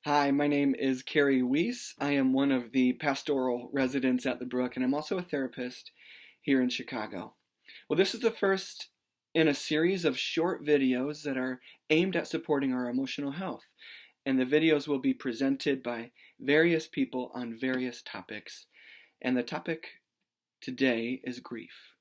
Hi, my name is Carrie Weiss. I am one of the pastoral residents at the Brook, and I'm also a therapist here in Chicago. Well, this is the first in a series of short videos that are aimed at supporting our emotional health. And the videos will be presented by various people on various topics. And the topic today is grief.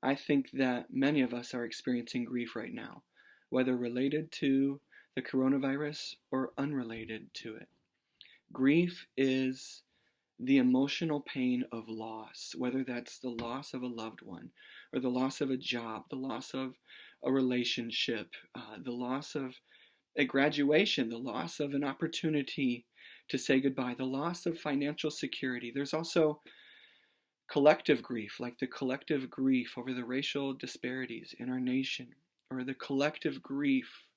I think that many of us are experiencing grief right now, whether related to the coronavirus or unrelated to it. Grief is the emotional pain of loss, whether that's the loss of a loved one, or the loss of a job, the loss of a relationship, the loss of a graduation, the loss of an opportunity to say goodbye, the loss of financial security. There's also collective grief, like the collective grief over the racial disparities in our nation, or the collective grief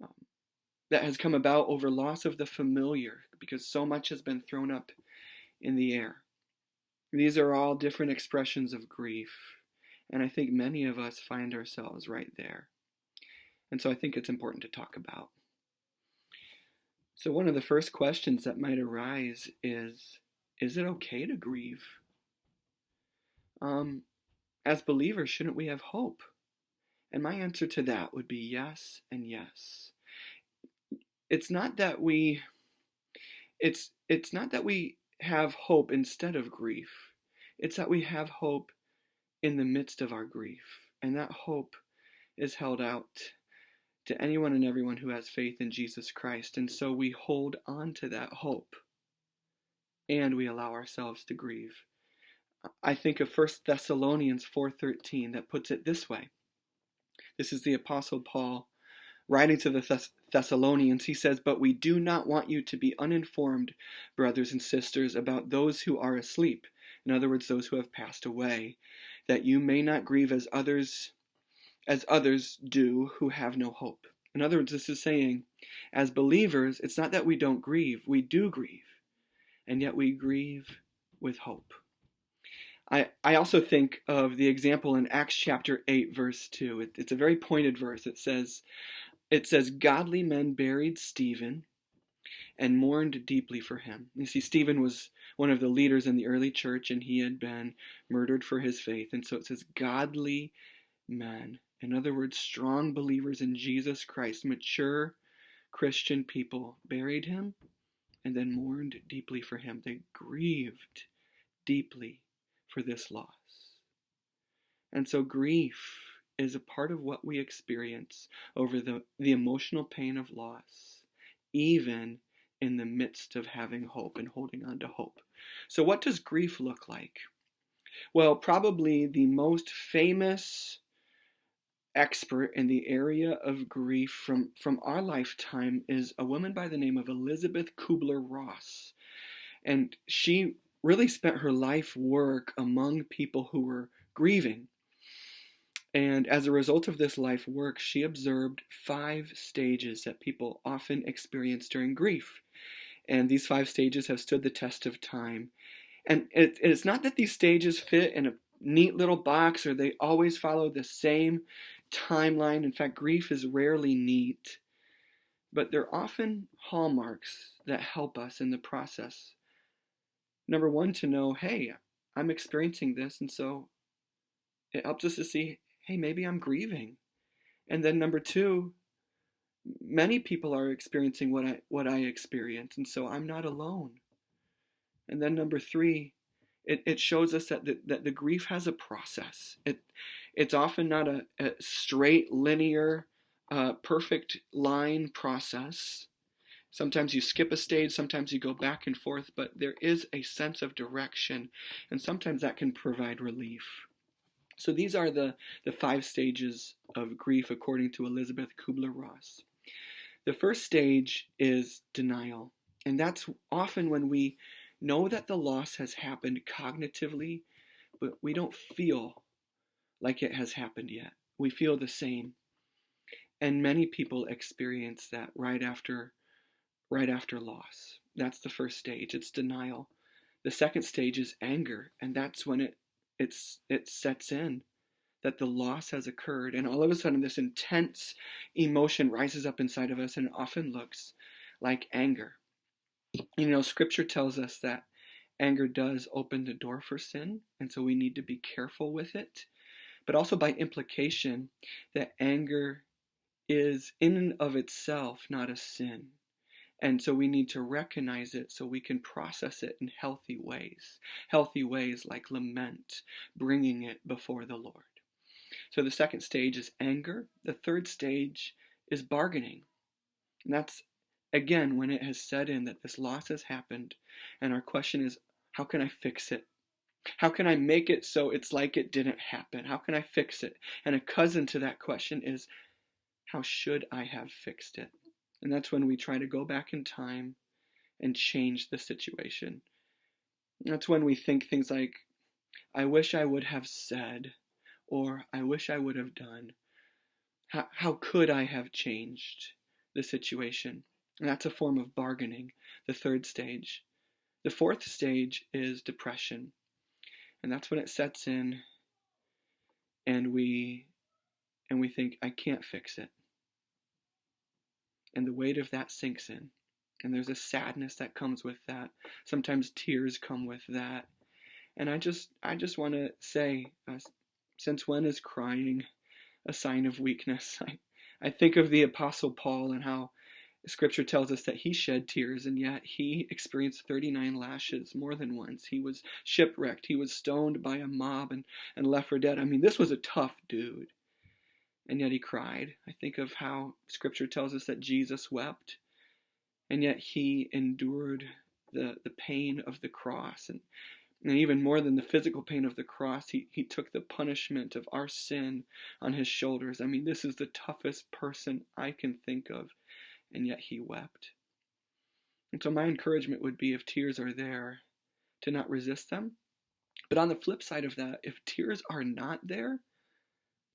um, that has come about over loss of the familiar, because so much has been thrown up in the air. These are all different expressions of grief, and I think many of us find ourselves right there. And so I think it's important to talk about. So, one of the first questions that might arise is it okay to grieve? Um, as believers, shouldn't we have hope? And my answer to that would be yes and yes. It's not that we it's not that we have hope instead of grief. It's that we have hope in the midst of our grief. And that hope is held out to anyone and everyone who has faith in Jesus Christ. And so we hold on to that hope and we allow ourselves to grieve. I think of 1 Thessalonians 4:13 that puts it this way. This is the Apostle Paul writing to the Thessalonians. He says, "But we do not want you to be uninformed, brothers and sisters, about those who are asleep." In other words, those who have passed away, "that you may not grieve as others do who have no hope." In other words, this is saying, as believers, it's not that we don't grieve. We do grieve, and yet we grieve with hope. I also think of the example in Acts chapter 8, verse 2. It's a very pointed verse. It says, "Godly men buried Stephen and mourned deeply for him." You see, Stephen was one of the leaders in the early church, and he had been murdered for his faith. And so it says, godly men. In other words, strong believers in Jesus Christ, mature Christian people, buried him and then mourned deeply for him. They grieved deeply for this loss. And so grief is a part of what we experience over the emotional pain of loss, even in the midst of having hope and holding on to hope. So what does grief look like? Well, probably the most famous expert in the area of grief from our lifetime is a woman by the name of Elizabeth Kubler-Ross. And she really spent her life work among people who were grieving. And as a result of this life work, she observed 5 stages that people often experience during grief. And these 5 stages have stood the test of time. And it's not that these stages fit in a neat little box or they always follow the same timeline. In fact, grief is rarely neat. But they're often hallmarks that help us in the process. Number 1, to know, hey, I'm experiencing this, and so it helps us to see, hey, maybe I'm grieving. And then number 2, many people are experiencing what I experience, and so I'm not alone. And then number 3, it shows us that the grief has a process. It's often not a straight, linear, perfect line process. Sometimes you skip a stage, sometimes you go back and forth, but there is a sense of direction, and sometimes that can provide relief. So these are the 5 stages of grief according to Elizabeth Kubler-Ross. The first stage is denial, and that's often when we know that the loss has happened cognitively, but we don't feel like it has happened yet. We feel the same. And many people experience that right after loss. That's the first stage. It's denial. The second stage is anger, and that's when it sets in that the loss has occurred, and all of a sudden this intense emotion rises up inside of us, and it often looks like anger. Scripture tells us that anger does open the door for sin, and so we need to be careful with it. But also by implication, that anger is in and of itself not a sin. And so we need to recognize it so we can process it in healthy ways. Healthy ways like lament, bringing it before the Lord. So the second stage is anger. The third stage is bargaining. And that's, again, when it has set in that this loss has happened. And our question is, how can I fix it? How can I make it so it's like it didn't happen? How can I fix it? And a cousin to that question is, how should I have fixed it? And that's when we try to go back in time and change the situation. That's when we think things like, I wish I would have said, or I wish I would have done. How could I have changed the situation? And that's a form of bargaining, the third stage. The fourth stage is depression. And that's when it sets in and we think, I can't fix it. And the weight of that sinks in. And there's a sadness that comes with that. Sometimes tears come with that. And I just want to say, since when is crying a sign of weakness? I think of the Apostle Paul and how Scripture tells us that he shed tears, and yet he experienced 39 lashes more than once. He was shipwrecked. He was stoned by a mob and left for dead. I mean, this was a tough dude. And yet he cried. I think of how Scripture tells us that Jesus wept, and yet he endured the pain of the cross. And even more than the physical pain of the cross, he took the punishment of our sin on his shoulders. I mean, this is the toughest person I can think of, and yet he wept. And so my encouragement would be, if tears are there, to not resist them. But on the flip side of that, if tears are not there,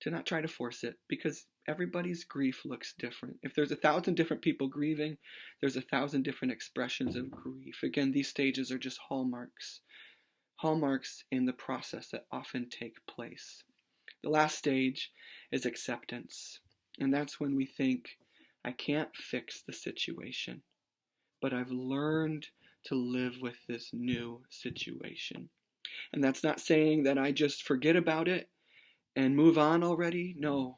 to not try to force it, because everybody's grief looks different. If there's 1,000 different people grieving, there's 1,000 different expressions of grief. Again, these stages are just hallmarks in the process that often take place. The last stage is acceptance. And that's when we think, I can't fix the situation, but I've learned to live with this new situation. And that's not saying that I just forget about it and move on already. No.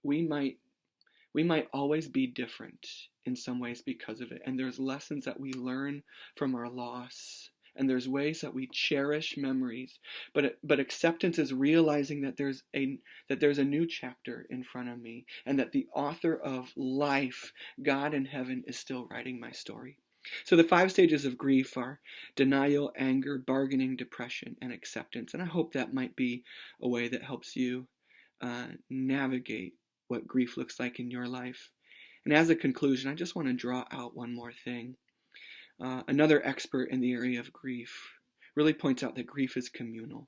We might always be different in some ways because of it. And there's lessons that we learn from our loss. And there's ways that we cherish memories. But acceptance is realizing that there's a new chapter in front of me, and that the author of life, God in heaven, is still writing my story. So the 5 stages of grief are denial, anger, bargaining, depression, and acceptance. And I hope that might be a way that helps you navigate what grief looks like in your life. And as a conclusion, I just want to draw out one more thing. Another expert in the area of grief really points out that grief is communal.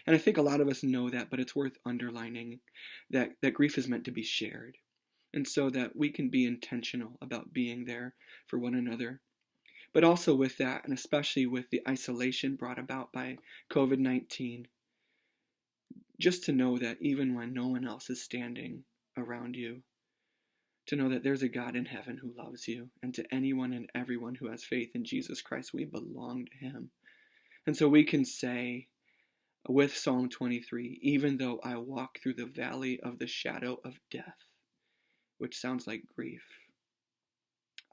And I think a lot of us know that, but it's worth underlining that grief is meant to be shared. And so that we can be intentional about being there for one another. But also with that, and especially with the isolation brought about by COVID-19, just to know that even when no one else is standing around you, to know that there's a God in heaven who loves you, and to anyone and everyone who has faith in Jesus Christ, we belong to him. And so we can say with Psalm 23, even though I walk through the valley of the shadow of death, which sounds like grief,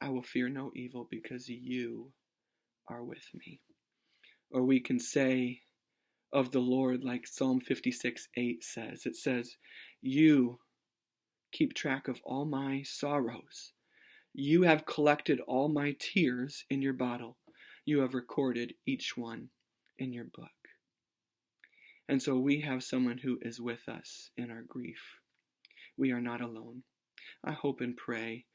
I will fear no evil because you are with me. Or we can say of the Lord, like Psalm 56:8 says, it says, you keep track of all my sorrows. You have collected all my tears in your bottle. You have recorded each one in your book. And so we have someone who is with us in our grief. We are not alone. I hope and pray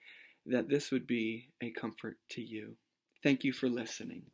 that this would be a comfort to you. Thank you for listening.